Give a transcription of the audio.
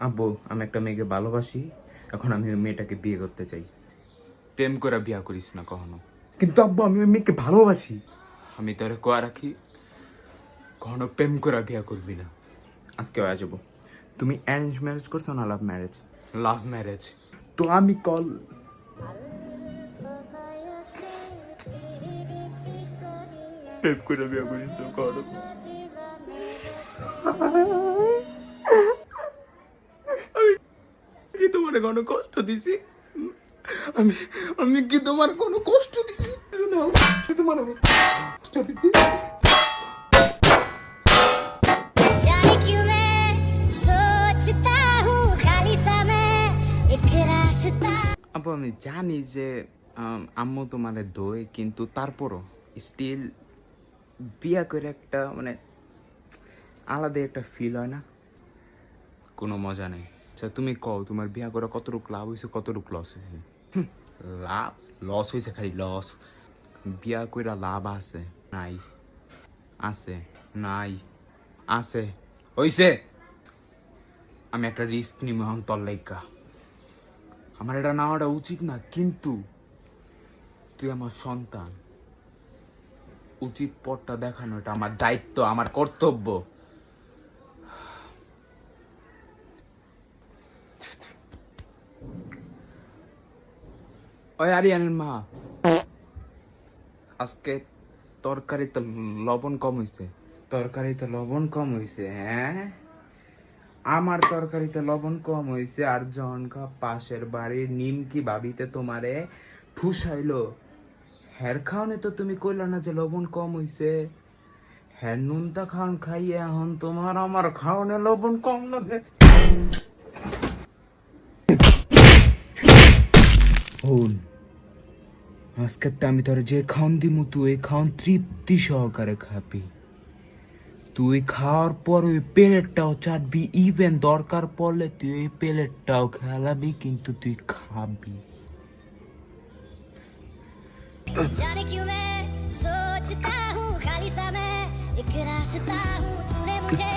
আব্বু, আমি একটা মেয়েকে ভালোবাসি, এখন আমি ওই মেয়েটাকে বিয়ে করতে চাই। প্রেম করে বিয়া করিস না কখনো। কিন্তু আব্বু, আমি ওই মেয়েকে ভালোবাসি। আমি তোরে কোয়া রাখি, কখনো প্রেম করে বিয়া করবি না। আজকে হয়ে যাবো। তুমি অ্যারেঞ্জ ম্যারেজ করছো না লাভ ম্যারেজ? Love marriage. তো আমি কল প্রেম করে বিয়া করিস না কখনো। কি তোমার কোনো কষ্ট দিছি? আমি আমি কি তোমার কোনো কষ্ট দিছি? না, তোমার আমি কষ্ট দিছি? जाने क्यों मैं सोचता हूँ खाली समय एक रास्ता। আপু, আমি জানি যে আম্মু তোমারে দই, কিন্তু তারপরও স্টিল বিয়া করে একটা মানে আলাদা একটা ফিল হয় না? কোনো মজা নেই। আচ্ছা তুমি কও, তোমার বিয়া করে কতটুকু লাভ হয়েছে, কতটুকু লস হয়েছে? লাভ লস হয়েছে, খালি লস। বিয়া কইরা লাভ আছে নাই? আছে নাই? আছে হইছে। আমি একটা রিস্ক নিব এখন তোর লাইগা। আমার এটা নেওয়াটা উচিত না, কিন্তু তুই আমার সন্তান, উচিত পথটা দেখানো এটা আমার দায়িত্ব, আমার কর্তব্য। ওই আরিয়ানের মা, আজকে তরকারিতে লবণ কম হয়েছে। তরকারিতে লবণ কম হয়েছে? হ্যাঁ, আমার তরকারিতে লবণ কম হয়েছে, আর জনকা পাশের বাড়ির নিমকি ভাবিতে তোমারে ঠুসাইলো, হ্যার খাওয়ানে তো তুমি কইলা না যে লবণ কম হয়েছে। হ্যার নুনটা খাওয়ান খাইয়ে এখন তোমার আমার খাওয়ানে লবণ কম লাগে। হন, আজকে আমি তোর যে খাওন দিমু, তুই এই খাওন তৃপ্তি সহকারে খাবি। তুই খাওয়ার পর ওই প্লেটটাও চাটবি, ইভেন দরকার পড়লে তুই ওই প্লেটটাও খেলাবি, কিন্তু তুই খাবি। जाने क्यों मैं सोचता हूँ खाली समय एक रास्ता हूँ तूने मुझे